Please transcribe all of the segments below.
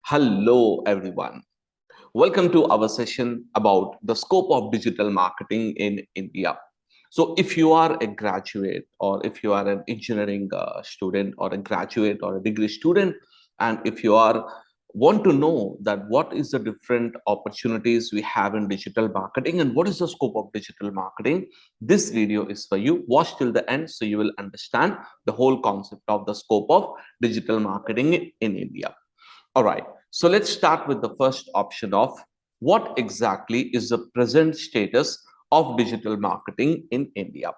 Hello, everyone. Welcome to our session about the scope of digital marketing in India. So, if you are a graduate, or if you are an engineering student, or a graduate, or a degree student, and if you are want to know that what is the different opportunities we have in digital marketing and what is the scope of digital marketing, this video is for you. Watch till the end so you will understand the whole concept of the scope of digital marketing in India. All right, so let's start with the first option of what exactly is the present status of digital marketing in India.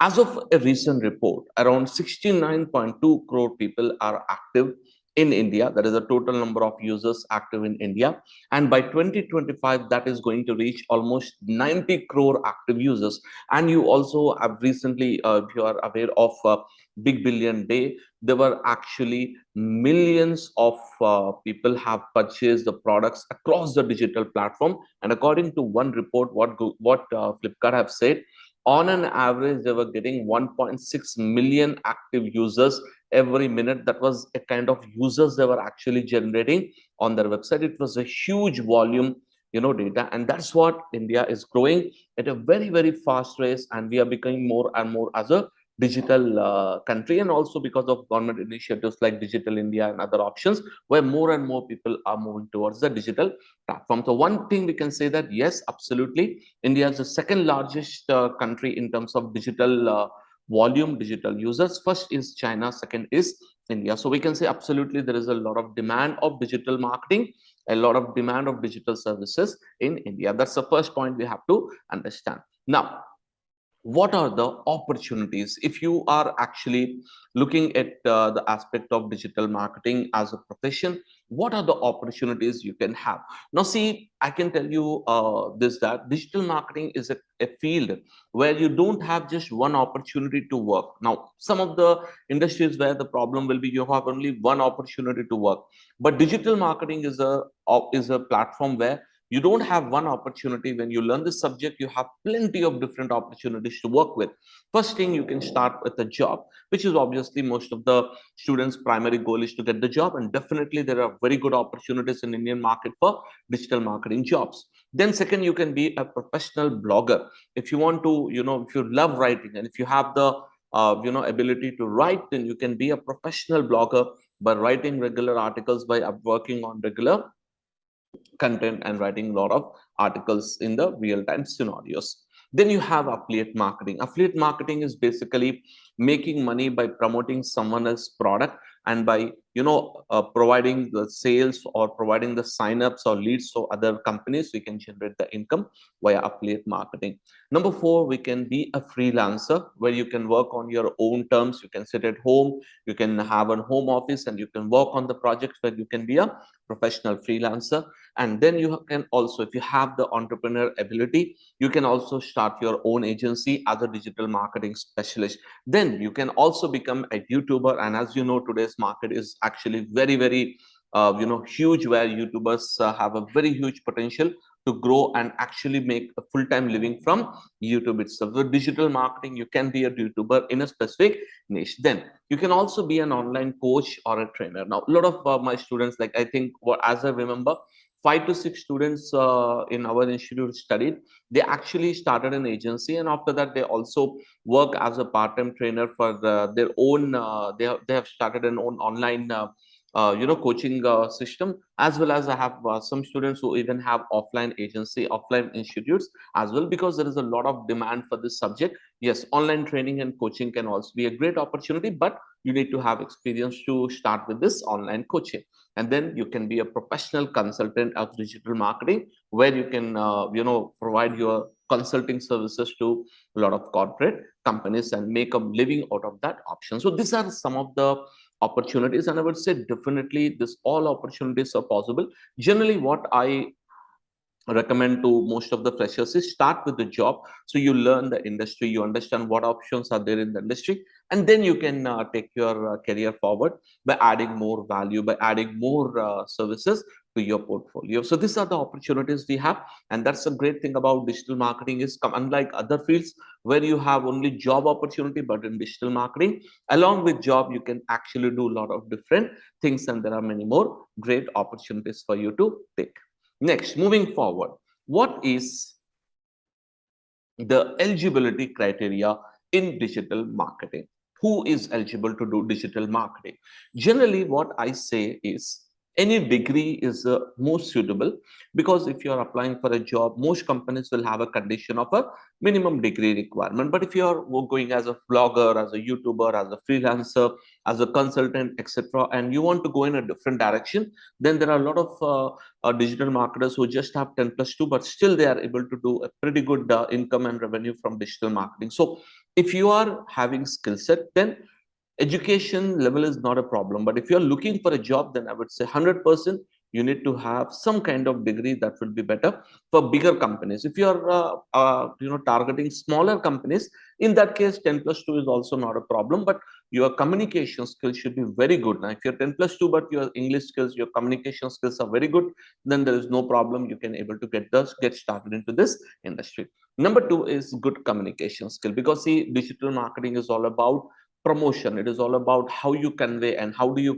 As of a recent report, around 69.2 crore people are active in India. That is the total number of users active in India. And by 2025, that is going to reach almost 90 crore active users. And you also have recently, if you are aware of Big Billion Day, there were actually millions of people have purchased the products across the digital platform. And according to one report, what Flipkart have said, on an average they were getting 1.6 million active users every minute. That was a kind of users they were actually generating on their website. It was a huge volume, data, and that's what India is growing at a very fast race, and we are becoming more and more as a digital country, and also because of government initiatives like Digital India and other options, where more and more people are moving towards the digital platform. So one thing we can say that yes, absolutely, India is the second largest country in terms of digital volume, digital users. First is China, second is India. So we can say absolutely there is a lot of demand of digital marketing, a lot of demand of digital services in India. That's the first point we have to understand. Now, what are the opportunities if you are actually looking at the aspect of digital marketing as a profession? What are the opportunities you can have? Now see, I can tell you this, that digital marketing is a field where you don't have just one opportunity to work. Now some of the industries where the problem will be you have only one opportunity to work, but digital marketing is a platform where you don't have one opportunity. When you learn this subject, you have plenty of different opportunities to work with. First thing, you can start with a job, which is obviously most of the students primary goal is to get the job, and definitely there are very good opportunities in Indian market for digital marketing jobs. Then second, you can be a professional blogger. If you want to, if you love writing and if you have the ability to write, then you can be a professional blogger by writing regular articles, by working on regular content and writing a lot of articles in the real-time scenarios. Then you have affiliate marketing. Affiliate marketing is basically making money by promoting someone else's product, and by providing the sales or providing the sign-ups or leads to other companies. We can generate the income via affiliate marketing. Number four, we can be a freelancer, where you can work on your own terms. You can sit at home, you can have a home office, and you can work on the projects where you can be a professional freelancer. And then you can also, if you have the entrepreneur ability, you can also start your own agency as a digital marketing specialist. Then you can also become a YouTuber. And as you know, today's market is actually very huge, where YouTubers have a very huge potential to grow and actually make a full-time living from YouTube itself. So digital marketing, you can be a YouTuber in a specific niche. Then you can also be an online coach or a trainer. Now a lot of my students, like I think what, as I remember, 5 to 6 students in our institute studied. They actually started an agency, and after that they also work as a part-time trainer for their own they have started an own online coaching system, as well as I have some students who even have offline agency, offline institutes as well, because there is a lot of demand for this subject. Yes, online training and coaching can also be a great opportunity, but you need to have experience to start with this online coaching. And then you can be a professional consultant of digital marketing, where you can provide your consulting services to a lot of corporate companies and make a living out of that option. So these are some of the opportunities, and I would say definitely this all opportunities are possible. Generally what I recommend to most of the freshers is start with the job, so you learn the industry, you understand what options are there in the industry, and then you can take your career forward by adding more value, by adding more services to your portfolio. So these are the opportunities we have, and that's a great thing about digital marketing is unlike other fields where you have only job opportunity, but in digital marketing, along with job, you can actually do a lot of different things, and there are many more great opportunities for you to take. Next, moving forward, what is the eligibility criteria in digital marketing? Who is eligible to do digital marketing? Generally, what I say is any degree is most suitable, because if you are applying for a job, most companies will have a condition of a minimum degree requirement. But if you are going as a blogger, as a YouTuber, as a freelancer, as a consultant, etc., and you want to go in a different direction, then there are a lot of digital marketers who just have 10 plus 2, but still they are able to do a pretty good income and revenue from digital marketing. So if you are having skill set, then education level is not a problem. But if you're looking for a job, then I would say 100% you need to have some kind of degree. That would be better for bigger companies. If you're targeting smaller companies, in that case 10 plus 2 is also not a problem, but your communication skills should be very good. Now if you're 10 plus 2 but your English skills, your communication skills are very good, then there is no problem, you can able to get started into this industry. Number two is good communication skill, because see, digital marketing is all about promotion. It is all about how you convey and how do you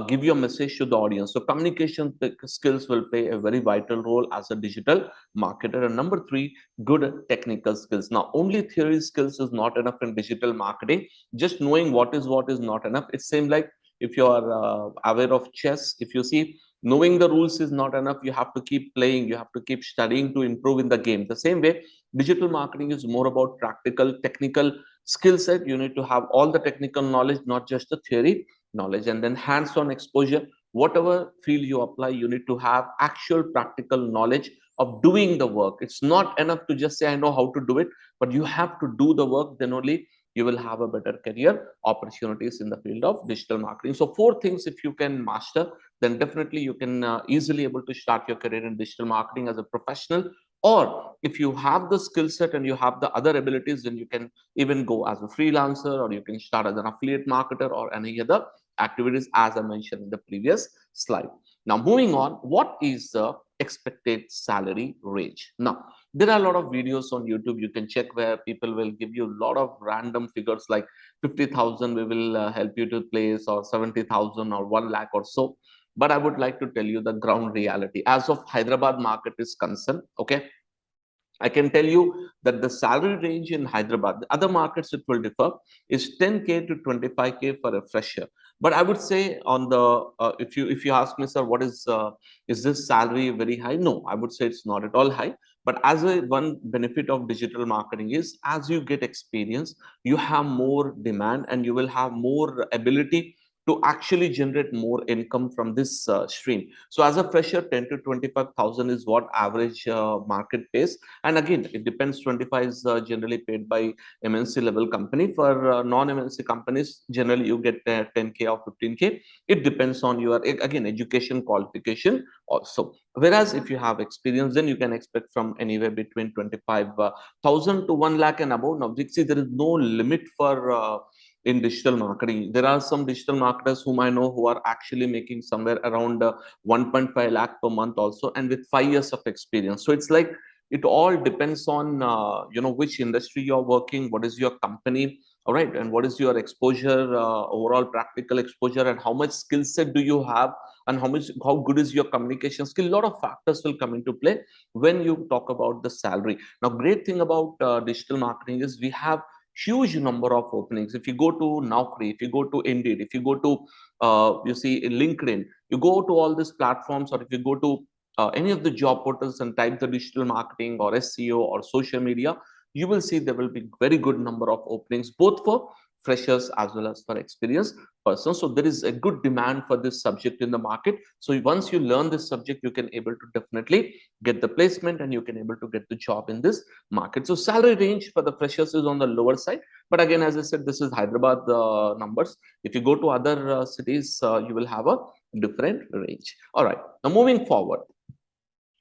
give your message to the audience. So communication skills will play a very vital role as a digital marketer. And number three, good technical skills. Now only theory skills is not enough in digital marketing. Just knowing what is not enough. It's same like if you are aware of chess, if you see, knowing the rules is not enough. You have to keep playing, you have to keep studying to improve in the game. The same way, digital marketing is more about practical technical skill set. You need to have all the technical knowledge, not just the theory knowledge. And then hands-on exposure. Whatever field you apply, you need to have actual practical knowledge of doing the work. It's not enough to just say I know how to do it, but you have to do the work. Then only you will have a better career opportunities in the field of digital marketing. So four things if you can master, then definitely you can easily able to start your career in digital marketing as a professional. Or if you have the skill set and you have the other abilities, then you can even go as a freelancer, or you can start as an affiliate marketer or any other activities, as I mentioned in the previous slide. Now moving on, what is the expected salary range? Now there are a lot of videos on YouTube you can check where people will give you a lot of random figures like 50,000 we will help you to place, or 70,000 or 1 lakh or so. But I would like to tell you the ground reality as of Hyderabad market is concerned. Okay, I can tell you that the salary range in Hyderabad, the other markets it will differ, is 10K to 25K for a fresher. But I would say on the if you ask me, sir, what is this salary very high? No, I would say it's not at all high. But as a one benefit of digital marketing is, as you get experience, you have more demand and you will have more ability to actually generate more income from this stream. So as a fresher, 10 to 25,000 is what average market pays. And again, it depends. 25 is generally paid by MNC level company. For non-MNC companies, generally you get 10K or 15K. It depends on your, again, education qualification also. Whereas if you have experience, then you can expect from anywhere between 25,000 to 1 lakh and above. Now, see, there is no limit for in digital marketing. There are some digital marketers whom I know who are actually making somewhere around 1.5 lakh per month also, and with 5 years of experience. So it's like it all depends on which industry you're working, what is your company, all right, and what is your exposure, overall practical exposure, and how much skill set do you have, and how good is your communication skill. A lot of factors will come into play when you talk about the salary. Now great thing about digital marketing is we have huge number of openings. If you go to Naukri, if you go to Indeed, if you go to you see in LinkedIn, you go to all these platforms, or if you go to any of the job portals and type the digital marketing or SEO or social media, you will see there will be very good number of openings, both for freshers as well as for experienced persons. So there is a good demand for this subject in the market. So once you learn this subject, you can able to definitely get the placement and you can able to get the job in this market. So salary range for the freshers is on the lower side. But again, as I said, this is Hyderabad numbers. If you go to other cities, you will have a different range. All right. Now moving forward,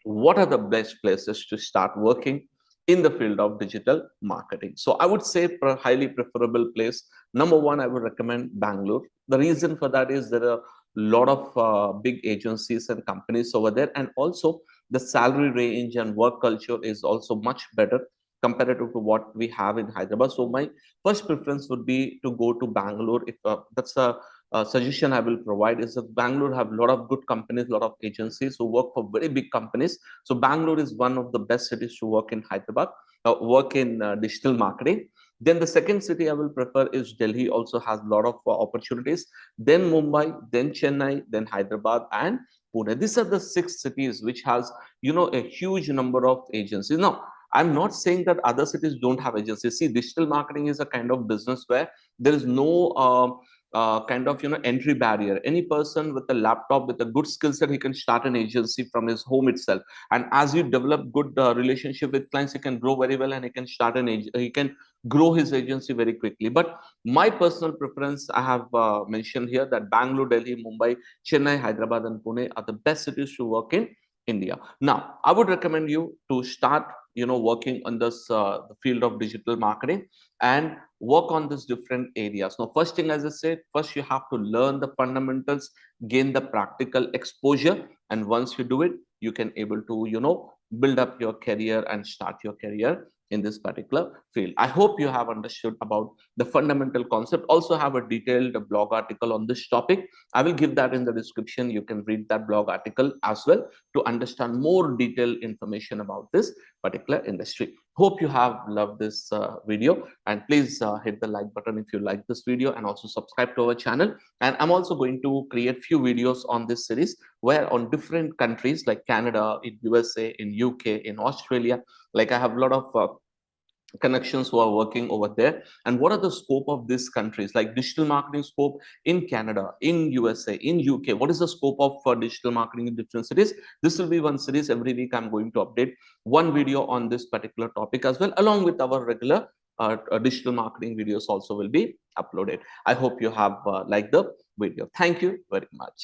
what are the best places to start working in the field of digital marketing? So I would say highly preferable place. Number one, I would recommend Bangalore. The reason for that is there are lot of big agencies and companies over there, and also the salary range and work culture is also much better comparative to what we have in Hyderabad. So my first preference would be to go to Bangalore. If that's a suggestion I will provide, is that Bangalore have a lot of good companies, a lot of agencies who work for very big companies. So Bangalore is one of the best cities to work in Hyderabad, work in digital marketing. Then the second city I will prefer is Delhi. Also has a lot of opportunities. Then Mumbai, then Chennai, then Hyderabad and Pune. These are the six cities which has a huge number of agencies. Now, I'm not saying that other cities don't have agencies. See, digital marketing is a kind of business where there is no kind of entry barrier. Any person with a laptop with a good skill set, he can start an agency from his home itself. And as you develop good relationship with clients, he can grow very well, and he can start he can grow his agency very quickly. But my personal preference, I have mentioned here that Bangalore, Delhi, Mumbai, Chennai, Hyderabad, and Pune are the best cities to work in India. Now, I would recommend you to start, working on this the field of digital marketing and work on these different areas. Now, first thing, as I said, first you have to learn the fundamentals, gain the practical exposure, and once you do it, you can able to, build up your career and start your career in this particular field. I hope you have understood about the fundamental concept. Also have a detailed blog article on this topic. I will give that in the description. You can read that blog article as well to understand more detailed information about this particular industry. Hope you have loved this video, and please hit the like button if you like this video, and also subscribe to our channel. And I'm also going to create few videos on this series where on different countries like Canada, in USA, in UK, in Australia, like I have a lot of connections who are working over there, and what are the scope of these countries, like digital marketing scope in Canada, in USA, in UK. What is the scope of digital marketing in different cities? This will be one series. Every week I'm going to update one video on this particular topic as well, along with our regular digital marketing videos also will be uploaded. I hope you have liked the video. Thank you very much.